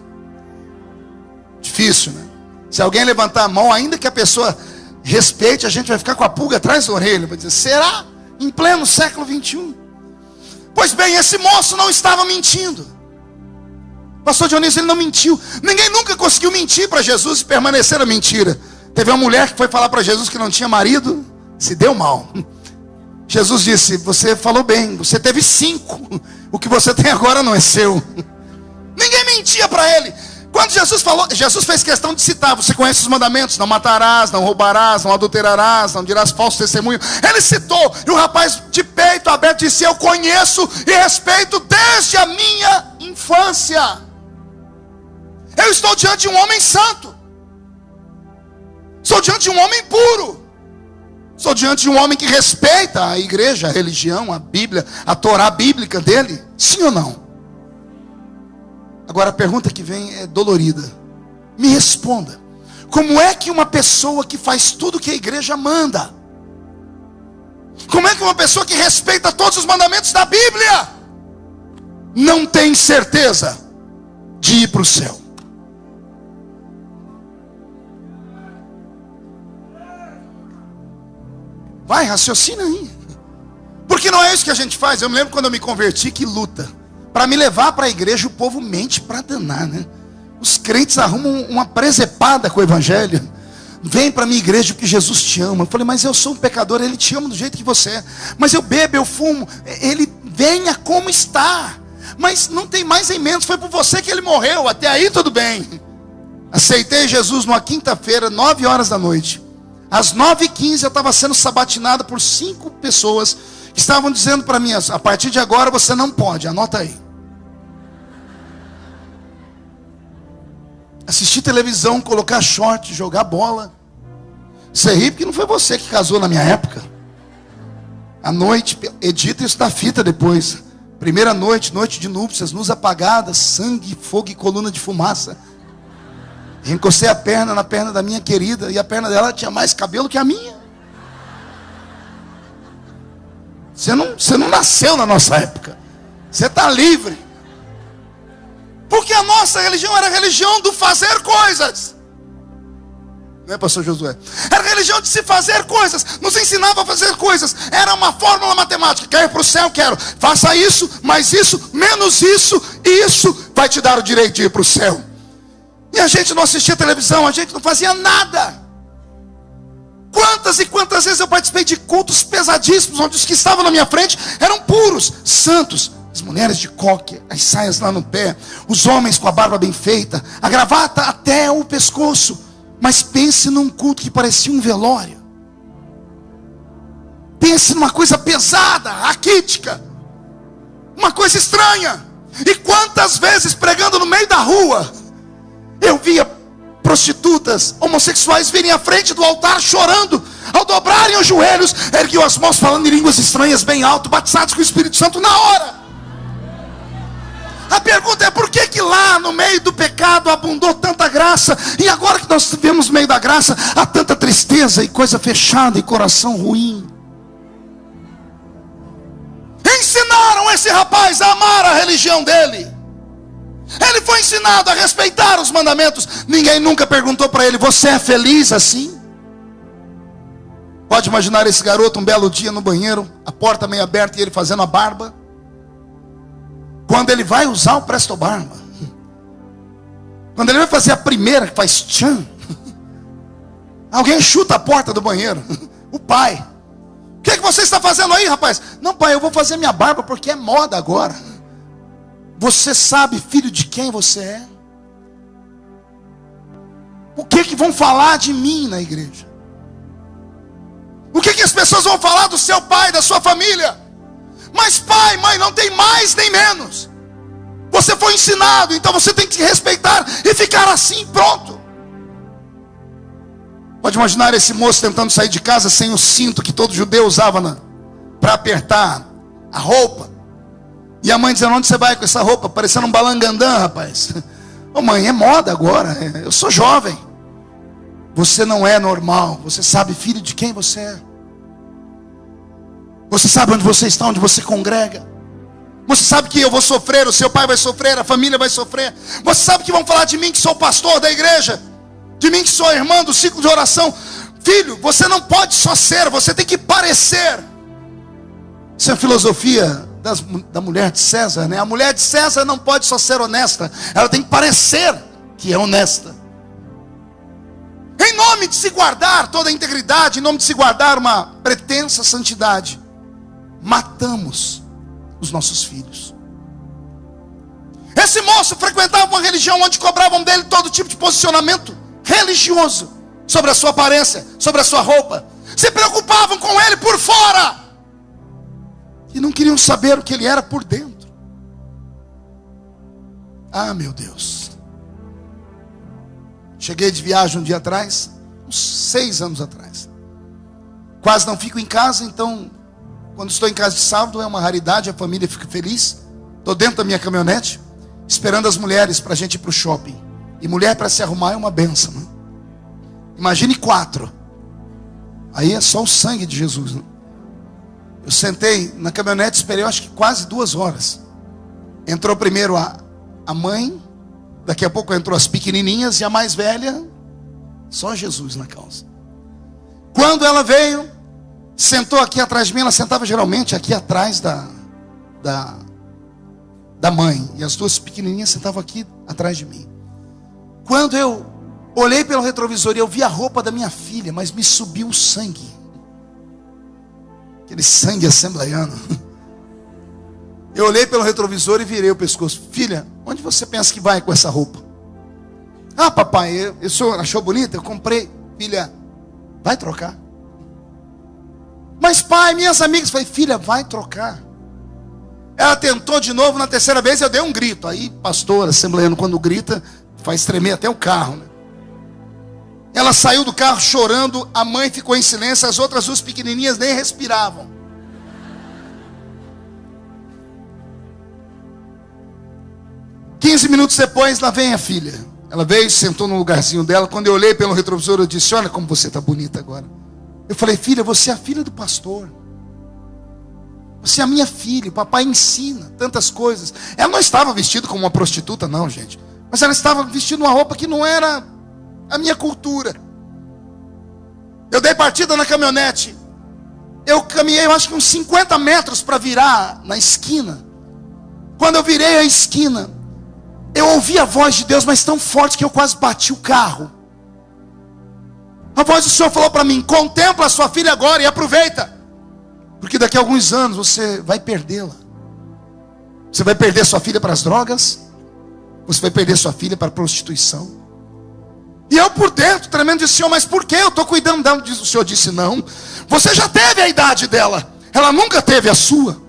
Difícil, né? Se alguém levantar a mão, ainda que a pessoa respeite, a gente vai ficar com a pulga atrás da orelha, vai dizer: será? Em pleno século 21? Pois bem, esse moço não estava mentindo. Pastor Dionísio, ele não mentiu. Ninguém nunca conseguiu mentir para Jesus e permanecer a mentira. Teve uma mulher que foi falar para Jesus que não tinha marido, se deu mal. Jesus disse: você falou bem, você teve 5. O que você tem agora não é seu. Ninguém mentia para ele. Quando Jesus falou, Jesus fez questão de citar: você conhece os mandamentos? Não matarás, não roubarás, não adulterarás, não dirás falso testemunho. Ele citou, e o rapaz de peito aberto disse: eu conheço e respeito desde a minha infância. Eu estou diante de um homem santo, estou diante de um homem puro, estou diante de um homem que respeita a igreja, a religião, a Bíblia, a Torá bíblica dele. Sim ou não? Agora a pergunta que vem é dolorida. Me responda. Como é que uma pessoa que faz tudo que a igreja manda, como é que uma pessoa que respeita todos os mandamentos da Bíblia, não tem certeza de ir para o céu? Vai, raciocina aí. Porque não é isso que a gente faz. Eu me lembro quando eu me converti, que luta. Para me levar para a igreja, o povo mente para danar, né? Os crentes arrumam uma presepada com o evangelho. Vem para a minha igreja porque Jesus te ama. Eu falei, mas eu sou um pecador, Ele te ama do jeito que você é. Mas eu bebo, eu fumo. Ele venha como está. Mas não tem mais em menos, foi por você que Ele morreu. Até aí tudo bem. Aceitei Jesus numa quinta-feira, 9 horas da noite. Às 9h15 eu estava sendo sabatinado por 5 pessoas que estavam dizendo para mim, a partir de agora você não pode, anota aí. Assistir televisão, colocar short, jogar bola. Você ri porque não foi você que casou na minha época. À noite, edita isso da fita depois. Primeira noite, noite de núpcias, luz apagada, sangue, fogo e coluna de fumaça. Encostei a perna na perna da minha querida, e a perna dela tinha mais cabelo que a minha. Você não nasceu na nossa época. Você está livre. Porque a nossa religião era a religião do fazer coisas. Não é, pastor Josué? Era a religião de se fazer coisas. Nos ensinava a fazer coisas. Era uma fórmula matemática. Quer ir para o céu? Quero. Faça isso, mais isso, menos isso. E isso vai te dar o direito de ir para o céu. E a gente não assistia televisão, a gente não fazia nada. Quantas e quantas vezes eu participei de cultos pesadíssimos, onde os que estavam na minha frente eram puros, santos. As mulheres de coque, as saias lá no pé, os homens com a barba bem feita, a gravata até o pescoço. Mas pense num culto que parecia um velório. Pense numa coisa pesada, raquítica, uma coisa estranha. E quantas vezes pregando no meio da rua, eu via prostitutas, homossexuais virem à frente do altar chorando, ao dobrarem os joelhos, erguiam as mãos falando em línguas estranhas bem alto, batizados com o Espírito Santo na hora. A pergunta é, por que lá no meio do pecado abundou tanta graça, e agora que nós vivemos no meio da graça, há tanta tristeza e coisa fechada e coração ruim? Ensinaram esse rapaz a amar a religião dele. Ele foi ensinado a respeitar os mandamentos. Ninguém nunca perguntou para ele, você é feliz assim? Pode imaginar esse garoto um belo dia no banheiro, a porta meio aberta e ele fazendo a barba. Quando ele vai usar o Presto Barba, quando ele vai fazer a primeira que faz tchan, alguém chuta a porta do banheiro. O pai: o que você está fazendo aí, rapaz? Não, pai, eu vou fazer minha barba porque é moda agora. Você sabe, filho, de quem você é? O que vão falar de mim na igreja? O que as pessoas vão falar do seu pai, da sua família? Mas pai, mãe, não tem mais nem menos. Você foi ensinado, então você tem que se respeitar e ficar assim, pronto. Pode imaginar esse moço tentando sair de casa sem o cinto que todo judeu usava para apertar a roupa. E a mãe dizendo, onde você vai com essa roupa? Parecendo um balangandã, rapaz. Ô mãe, é moda agora, eu sou jovem. Você não é normal. Você sabe, filho, de quem você é. Você sabe onde você está, onde você congrega. Você sabe que eu vou sofrer, o seu pai vai sofrer, a família vai sofrer. Você sabe que vão falar de mim que sou pastor da igreja, de mim que sou irmã do ciclo de oração. Filho, você não pode só ser, você tem que parecer. Isso é a filosofia da mulher de César, né? A mulher de César não pode só ser honesta, ela tem que parecer que é honesta. Em nome de se guardar toda a integridade, em nome de se guardar uma pretensa santidade, matamos os nossos filhos. Esse moço frequentava uma religião onde cobravam dele todo tipo de posicionamento religioso, sobre a sua aparência, sobre a sua roupa. Se preocupavam com ele por fora e não queriam saber o que ele era por dentro. Ah, meu Deus. Cheguei de viagem um dia atrás, uns 6 anos atrás. Quase não fico em casa, então quando estou em casa de sábado é uma raridade, a família fica feliz. Estou dentro da minha caminhonete. esperando as mulheres para a gente ir para o shopping. E mulher para se arrumar é uma benção, né? Imagine 4. Aí é só o sangue de Jesus, né? Eu sentei na caminhonete, esperei acho que quase 2 horas. Entrou primeiro a mãe, daqui a pouco entrou as pequenininhas, e a mais velha, só Jesus na causa. Quando ela veio, sentou aqui atrás de mim. Ela sentava geralmente aqui atrás da mãe, e as 2 pequenininhas sentavam aqui atrás de mim. Quando eu olhei pelo retrovisor e eu vi a roupa da minha filha, mas me subiu o sangue, aquele sangue assembleiano. Eu olhei pelo retrovisor e virei o pescoço. Filha, onde você pensa que vai com essa roupa? Ah, papai, o senhor achou bonita? Eu comprei. Filha, vai trocar. Mas pai, minhas amigas. Falei, filha, vai trocar. Ela tentou de novo, na 3ª vez eu dei um grito. Aí, pastor, assembleiano, quando grita, faz tremer até o carro, né? Ela saiu do carro chorando. A mãe ficou em silêncio. As outras 2 pequenininhas nem respiravam. Minutos depois, lá vem a filha. Ela veio, sentou no lugarzinho dela. Quando eu olhei pelo retrovisor, eu disse, olha como você está bonita agora. Eu falei, filha, você é a filha do pastor. Você é a minha filha. O papai ensina tantas coisas. Ela não estava vestida como uma prostituta, não, gente. Mas ela estava vestindo uma roupa que não era a minha cultura. Eu dei partida na caminhonete. Eu caminhei, eu acho que uns 50 metros para virar na esquina. Quando eu virei a esquina, eu ouvi a voz de Deus, mas tão forte que eu quase bati o carro. A voz do Senhor falou para mim, contempla a sua filha agora e aproveita. Porque daqui a alguns anos você vai perdê-la. Você vai perder sua filha para as drogas. Você vai perder sua filha para a prostituição. E eu por dentro, tremendo, disse, Senhor, mas por que eu estou cuidando dela? O Senhor disse, não. Você já teve a idade dela. Ela nunca teve a sua.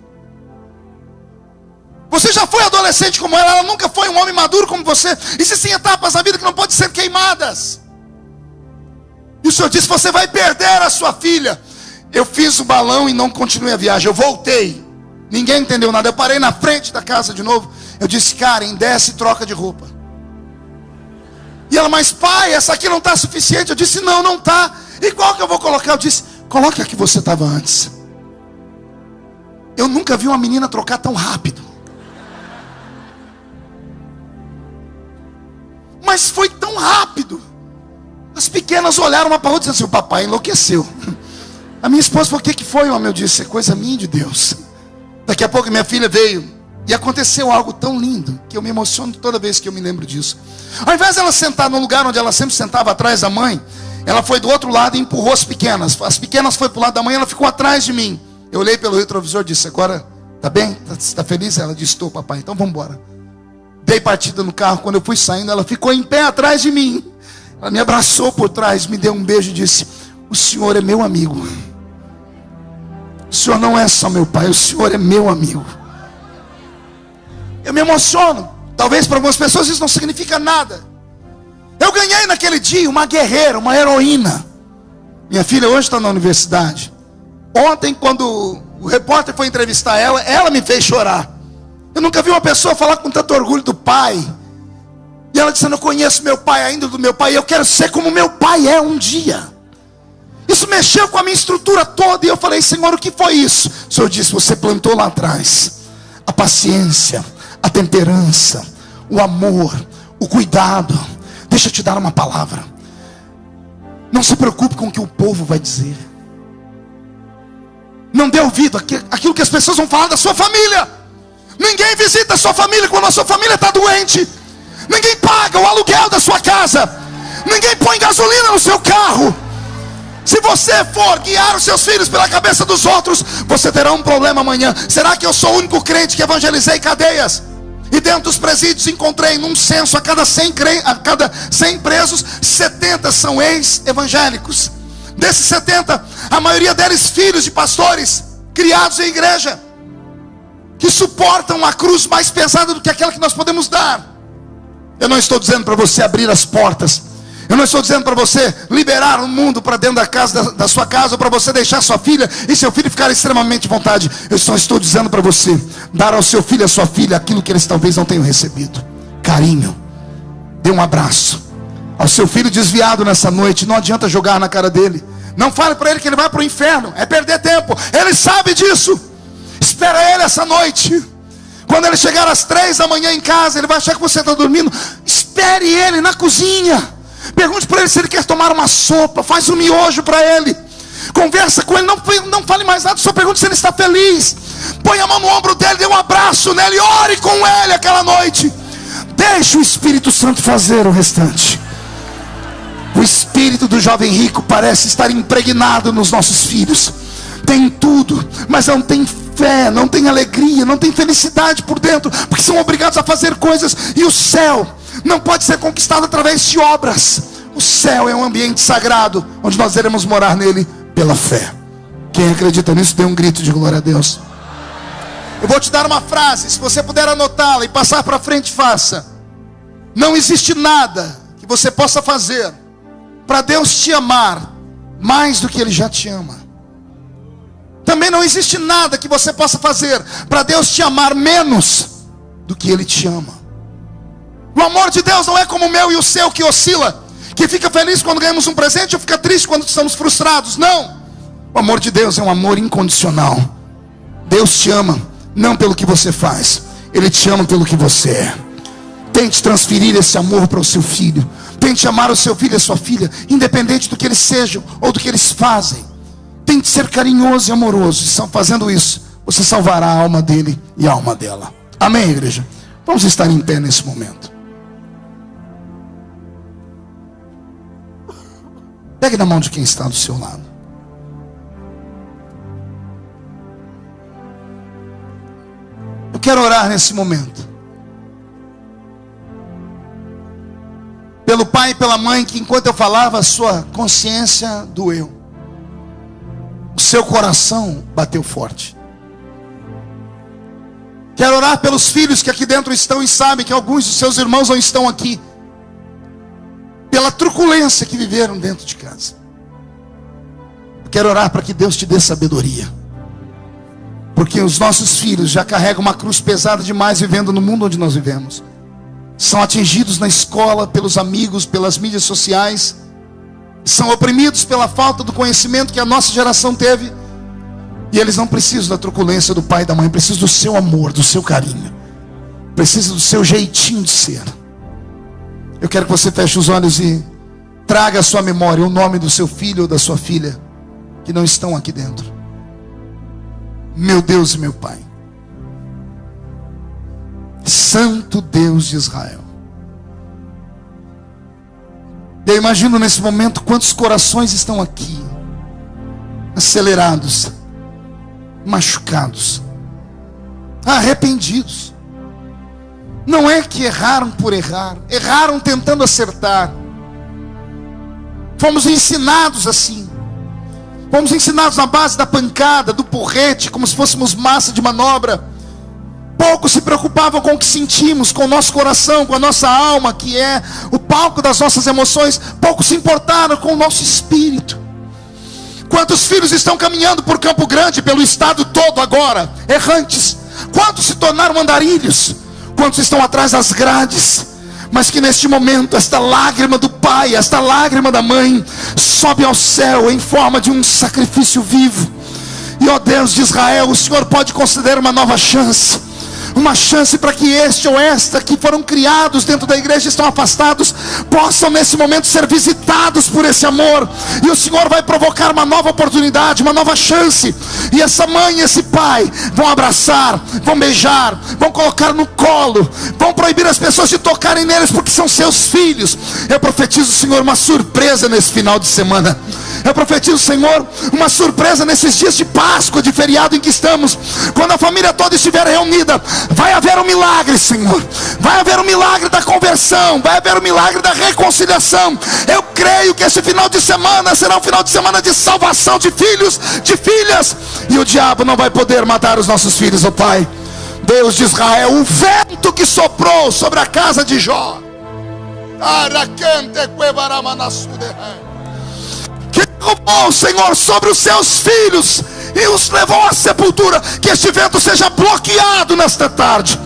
Você já foi adolescente como ela nunca foi um homem maduro como você. Existem etapas na vida que não podem ser queimadas. E o Senhor disse, você vai perder a sua filha. Eu fiz o balão e não continuei a viagem. Eu voltei. Ninguém entendeu nada. Eu parei na frente da casa de novo. Eu disse, Karen, desce e troca de roupa. E ela, mas pai, essa aqui não está suficiente. Eu disse, não, não está. E qual que eu vou colocar? Eu disse, coloque a que você estava antes. Eu nunca vi uma menina trocar tão rápido. Mas foi tão rápido. As pequenas olharam uma para a outra e disseram assim, o papai enlouqueceu. A minha esposa falou, o que foi, homem? Eu disse, é coisa minha de Deus. Daqui a pouco minha filha veio. E aconteceu algo tão lindo, que eu me emociono toda vez que eu me lembro disso. Ao invés de ela sentar no lugar onde ela sempre sentava atrás da mãe, ela foi do outro lado e empurrou as pequenas. As pequenas foram para o lado da mãe, ela ficou atrás de mim. Eu olhei pelo retrovisor e disse, agora, tá bem? Tá feliz? Ela disse, estou, papai, então vamos embora. Dei partida no carro, quando eu fui saindo, ela ficou em pé atrás de mim. Ela me abraçou por trás, me deu um beijo e disse, o senhor é meu amigo. O senhor não é só meu pai, o senhor é meu amigo. Eu me emociono. Talvez para algumas pessoas isso não significa nada. Eu ganhei naquele dia uma guerreira, uma heroína. Minha filha hoje está na universidade. Ontem, quando o repórter foi entrevistar ela, ela me fez chorar. Eu nunca vi uma pessoa falar com tanto orgulho do pai. E ela disse, eu não conheço meu pai ainda do meu pai. Eu quero ser como meu pai é um dia. Isso mexeu com a minha estrutura toda. E eu falei, Senhor, o que foi isso? O Senhor disse, você plantou lá atrás a paciência, a temperança, o amor, o cuidado. Deixa eu te dar uma palavra. Não se preocupe com o que o povo vai dizer. Não dê ouvido àquilo que as pessoas vão falar da sua família. Ninguém visita a sua família quando a sua família está doente. Ninguém paga o aluguel da sua casa. Ninguém põe gasolina no seu carro. Se você for guiar os seus filhos pela cabeça dos outros, você terá um problema amanhã. Será que eu sou o único crente que evangelizei cadeias? E dentro dos presídios encontrei num censo, a cada 100 presos, 70 são ex-evangélicos. Desses 70, a maioria deles filhos de pastores, criados em igreja, que suportam uma cruz mais pesada do que aquela que nós podemos dar. Eu não estou dizendo para você abrir as portas. Eu não estou dizendo para você liberar o mundo para dentro da casa, da sua casa, ou para você deixar sua filha e seu filho ficar extremamente à vontade. Eu só estou dizendo para você dar ao seu filho e à sua filha aquilo que eles talvez não tenham recebido: carinho. Dê um abraço ao seu filho desviado nessa noite. Não adianta jogar na cara dele. Não fale para ele que ele vai para o inferno, é perder tempo. Ele sabe disso. Espera ele essa noite. Quando ele chegar às 3 da manhã em casa, ele vai achar que você está dormindo. Espere ele na cozinha. Pergunte para ele se ele quer tomar uma sopa. Faz um miojo para ele. Conversa com ele, não fale mais nada. Só pergunte se ele está feliz. Põe a mão no ombro dele, dê um abraço nele, ore com ele aquela noite. Deixe o Espírito Santo fazer o restante. O espírito do jovem rico parece estar impregnado nos nossos filhos. Tem tudo, mas não tem fé, não tem alegria, não tem felicidade por dentro, porque são obrigados a fazer coisas. E o céu não pode ser conquistado através de obras. O céu é um ambiente sagrado, onde nós iremos morar nele pela fé. Quem acredita nisso, dê um grito de glória a Deus. Eu vou te dar uma frase, se você puder anotá-la e passar para frente, faça. Não existe nada que você possa fazer para Deus te amar mais do que Ele já te ama. Também não existe nada que você possa fazer para Deus te amar menos do que Ele te ama. O amor de Deus não é como o meu e o seu, que oscila, que fica feliz quando ganhamos um presente ou fica triste quando estamos frustrados. Não. O amor de Deus é um amor incondicional. Deus te ama não pelo que você faz, Ele te ama pelo que você é. Tente transferir esse amor para o seu filho. Tente amar o seu filho e a sua filha, independente do que eles sejam ou do que eles fazem. Tente ser carinhoso e amoroso. E fazendo isso, você salvará a alma dele e a alma dela. Amém, igreja? Vamos estar em pé nesse momento. Pegue na mão de quem está do seu lado. Eu quero orar nesse momento pelo pai e pela mãe que, enquanto eu falava, a sua consciência doeu, o seu coração bateu forte. Quero orar pelos filhos que aqui dentro estão e sabem que alguns dos seus irmãos não estão aqui, pela truculência que viveram dentro de casa. Quero orar para que Deus te dê sabedoria, porque os nossos filhos já carregam uma cruz pesada demais vivendo no mundo onde nós vivemos. São atingidos na escola, pelos amigos, pelas mídias sociais. São oprimidos pela falta do conhecimento que a nossa geração teve. E eles não precisam da truculência do pai e da mãe. Precisam do seu amor, do seu carinho. Precisam do seu jeitinho de ser. Eu quero que você feche os olhos e traga à sua memória o nome do seu filho ou da sua filha que não estão aqui dentro. Meu Deus e meu Pai, Santo Deus de Israel, eu imagino nesse momento quantos corações estão aqui, acelerados, machucados, arrependidos. Não é que erraram por errar, erraram tentando acertar. Fomos ensinados assim. Fomos ensinados na base da pancada, do porrete, como se fôssemos massa de manobra. Poucos se preocupavam com o que sentimos, com o nosso coração, com a nossa alma, que é o palco das nossas emoções. Poucos se importaram com o nosso espírito. Quantos filhos estão caminhando por Campo Grande, pelo estado todo agora, errantes? Quantos se tornaram andarilhos? Quantos estão atrás das grades? Mas que neste momento esta lágrima do pai, esta lágrima da mãe sobe ao céu em forma de um sacrifício vivo. E ó Deus de Israel, o Senhor pode conceder uma nova chance. Uma chance para que este ou esta que foram criados dentro da igreja, estão afastados, possam nesse momento ser visitados por esse amor. E o Senhor vai provocar uma nova oportunidade, uma nova chance. E essa mãe e esse pai vão abraçar, vão beijar, vão colocar no colo, vão proibir as pessoas de tocarem neles, porque são seus filhos. Eu profetizo, Senhor, uma surpresa nesse final de semana. Eu profetizo, Senhor, uma surpresa nesses dias de Páscoa, de feriado em que estamos. Quando a família toda estiver reunida, vai haver um milagre, Senhor. Vai haver um milagre da conversão, vai haver um milagre da reconciliação. Eu creio que esse final de semana será um final de semana de salvação de filhos, de filhas. E o diabo não vai poder matar os nossos filhos, ó Pai. Deus de Israel, o vento que soprou sobre a casa de Jó, Que derrubou, Senhor, sobre os seus filhos e os levou à sepultura. Que este vento seja bloqueado nesta tarde.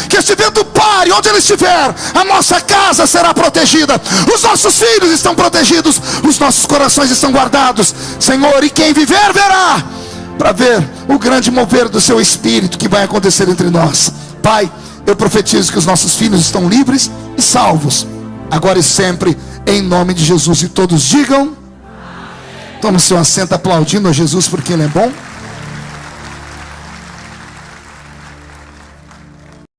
Que este vento pare onde ele estiver. A nossa casa será protegida. Os nossos filhos estão protegidos. Os nossos corações estão guardados, Senhor. E quem viver, verá, para ver o grande mover do seu Espírito que vai acontecer entre nós. Pai, eu profetizo que os nossos filhos estão livres e salvos, agora e sempre, em nome de Jesus. E todos digam: tome seu assento aplaudindo a Jesus porque Ele é bom.